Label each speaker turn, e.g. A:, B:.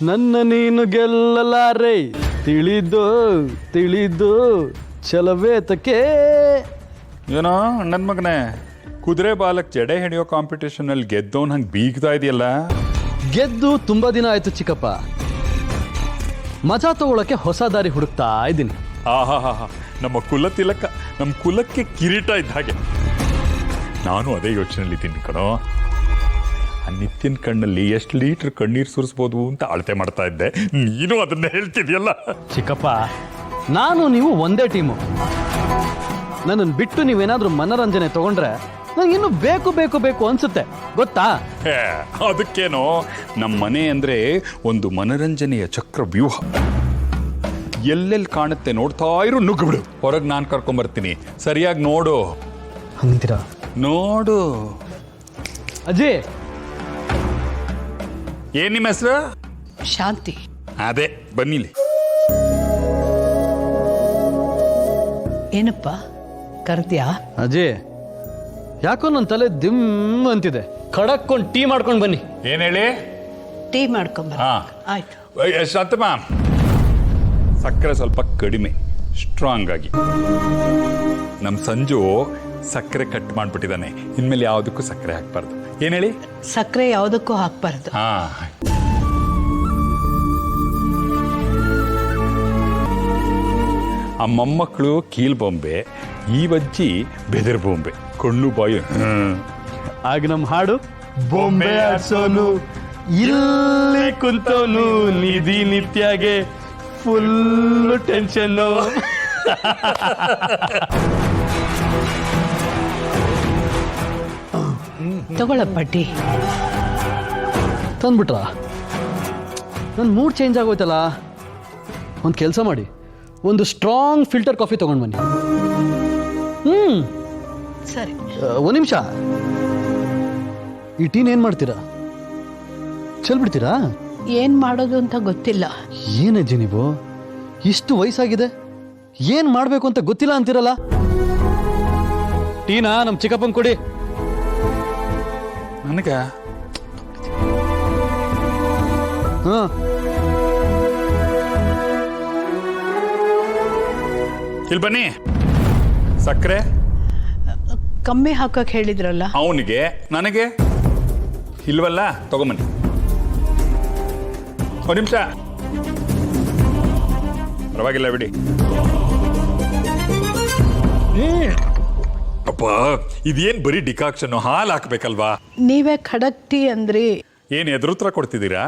A: ನನ್ನ ನೀನು ಗೆಲ್ಲಲಾರೆ ತಿಳಿದು ತಿಳಿದು ಛಲವೇತಕ್ಕೆ.
B: ಏನೋ ನನ್ನ ಮಗನೇ, ಕುದುರೆ ಬಾಲಕ್ ಜಡೆ ಹಿಡಿಯೋ ಕಾಂಪಿಟೇಷನ್ ಅಲ್ಲಿ ಗೆದ್ದವನ್ ಹಂಗೆ ಬೀಗ್ತಾ ಇದೆಯಲ್ಲ.
A: ಗೆದ್ದು ತುಂಬಾ ದಿನ ಆಯ್ತು ಚಿಕ್ಕಪ್ಪ. ಮಜಾ ತಗೊಳಕ್ಕೆ ಹೊಸ ದಾರಿ ಹುಡುಕ್ತಾ ಇದ್ದೀನಿ.
B: ಆಹಾ, ನಮ್ಮ ಕುಲ ತಿಲಕ, ನಮ್ಮ ಕುಲಕ್ಕೆ ಕಿರೀಟ ಇದ್ದ ಹಾಗೆ. ನಾನು ಅದೇ ಯೋಚನೆಯಲ್ಲಿದ್ದೀನಿ ಕಣೋ. ಆ ನಿತ್ಯನ ಕಣ್ಣಲ್ಲಿ ಎಷ್ಟು ಲೀಟ್ರ್ ಕಣ್ಣೀರು ಸುರಿಸ್ಬೋದು ಅಂತ ಅಳತೆ ಮಾಡ್ತಾ ಇದ್ದೆ. ನೀನು ಅದನ್ನ ಹೇಳ್ತಿದ್ಯಲ್ಲ.
A: ಚಿಕ್ಕಪ್ಪ, ನಾನು ನೀವು ಒಂದೇ ಟೀಮು. ನನ್ನನ್ನು ಬಿಟ್ಟು ನೀವೇನಾದ್ರೂ ಮನರಂಜನೆ ತಗೊಂಡ್ರೆ ನಂಗೆ ಇನ್ನೂ ಬೇಕು ಬೇಕು ಬೇಕು ಅನ್ಸುತ್ತೆ, ಗೊತ್ತಾ?
B: ಅದಕ್ಕೇನೋ ನಮ್ಮ ಮನೆ ಅಂದ್ರೆ ಒಂದು ಮನರಂಜನೆಯ ಚಕ್ರ ವ್ಯೂಹ. ಎಲ್ಲೆಲ್ಲಿ ಕಾಣುತ್ತೆ ನೋಡ್ತಾ ಇರು, ನುಗ್ಗಿಬಿಡು. ಹೊರಗೆ ನಾನು ಕರ್ಕೊಂಬರ್ತೀನಿ, ಸರಿಯಾಗಿ ನೋಡು.
A: ಹಂಗಂತೀರಾ?
B: ನೋಡು.
A: ಅಜ್ಜಿ,
B: ಏನ್ ನಿಮ್ಮ ಹೆಸರು?
C: ಶಾಂತಿ.
B: ಅದೇ, ಬನ್ನಿಲಿ.
C: ಏನಪ್ಪ ಕರ್ದ್ಯಾ?
A: ಅಜ್ಜಿ, ಯಾಕೋ ನನ್ನ ತಲೆ ದಿಮ್ ಅಂತಿದೆ. ಖಡಕ್ಕೊಂಡು ಟೀ ಮಾಡ್ಕೊಂಡು ಬನ್ನಿ.
B: ಏನ್ ಹೇಳಿ?
C: ಟೀ ಮಾಡ್ಕೊಂಬ.
B: ಹಾ,
C: ಆಯ್ತು.
B: ಶಾಂತಮ್ಮ, ಸಕ್ಕರೆ ಸ್ವಲ್ಪ ಕಡಿಮೆ, ಸ್ಟ್ರಾಂಗ್ ಆಗಿ. ನಮ್ಮ ಸಂಜು ಸಕ್ಕರೆ ಕಟ್ ಮಾಡ್ಬಿಟ್ಟಿದ್ದಾನೆ. ಇನ್ಮೇಲೆ ಯಾವುದಕ್ಕೂ ಸಕ್ಕರೆ ಹಾಕ್ಬಾರ್ದು. ಏನ್ ಹೇಳಿ?
C: ಸಕ್ಕರೆ ಯಾವುದಕ್ಕೂ ಹಾಕ್ಬಾರ್ದು.
B: ಹಾ, ಆ ಮೊಮ್ಮಕ್ಕಳು ಕೀಲ್ ಬೊಂಬೆ, ಈ ಬಜ್ಜಿ ಬೆದರ್ ಬೊಂಬೆ, ಕಣ್ಣು ಬಾಯಿ.
A: ಆಗ ನಮ್ಮ ಹಾಡು ಬೊಂಬೆ ಆಡ್ಸೋನು ಇಲ್ಲಿ ಕುಂತವನು ನಿಧಿ ನಿತ್ಯಾಗೆ ಫುಲ್ ಟೆನ್ಷನ್ನು.
C: ತಗೊಳಪ್ಪ ಟೀ.
A: ತಂದ್ಬಿಟ್ರ? ನನ್ನ ಮೂಡ್ ಚೇಂಜ್ ಆಗೋಯ್ತಲ್ಲ. ಒಂದು ಕೆಲಸ ಮಾಡಿ, ಒಂದು ಸ್ಟ್ರಾಂಗ್ ಫಿಲ್ಟರ್ ಕಾಫಿ ತಗೊಂಡು ಬನ್ನಿ.
C: ಸರಿ.
A: ಒಂದು ನಿಮಿಷ, ಈ ಟೀನ್ ಏನು ಮಾಡ್ತೀರಾ? ಚೆಲ್ಬಿಡ್ತೀರಾ?
C: ಏನ್ ಮಾಡೋದು ಅಂತ ಗೊತ್ತಿಲ್ಲ.
A: ಏನಜ್ಜಿ ನೀವು, ಇಷ್ಟು ವಯಸ್ಸಾಗಿದೆ, ಏನ್ ಮಾಡ್ಬೇಕು ಅಂತ ಗೊತ್ತಿಲ್ಲ ಅಂತೀರಲ್ಲ. ಟೀನಾ ನಮ್ಮ ಚಿಕ್ಕಪ್ಪನ್ ಕೊಡಿ.
B: ನನಗ
A: ಹಾ,
B: ಇಲ್ಲಿ ಬನ್ನಿ. ಸಕ್ಕರೆ
C: ಕಮ್ಮಿ ಹಾಕಕ್ ಹೇಳಿದ್ರಲ್ಲ.
B: ಅವನಿಗೆ, ನನಗೆ ಇಲ್ವಲ್ಲ, ತಗೊಂಬನ್ನಿ. ಒಂದು ನಿಮಿಷ, ಪರವಾಗಿಲ್ಲ ಬಿಡಿ. ಅಪ್ಪ, ಇದೇನ್ ಬರೀ ಡಿಕಾಕ್ಷನ್? ಹಾಲು ಹಾಕ್ಬೇಕಲ್ವಾ?
C: ನೀವೇ ಖಡಕ್ ಟೀ ಅಂದ್ರಿ.
B: ಏನ್ ಎದುರುತ್ರ ಕೊಡ್ತಿದ್ದೀರಾ?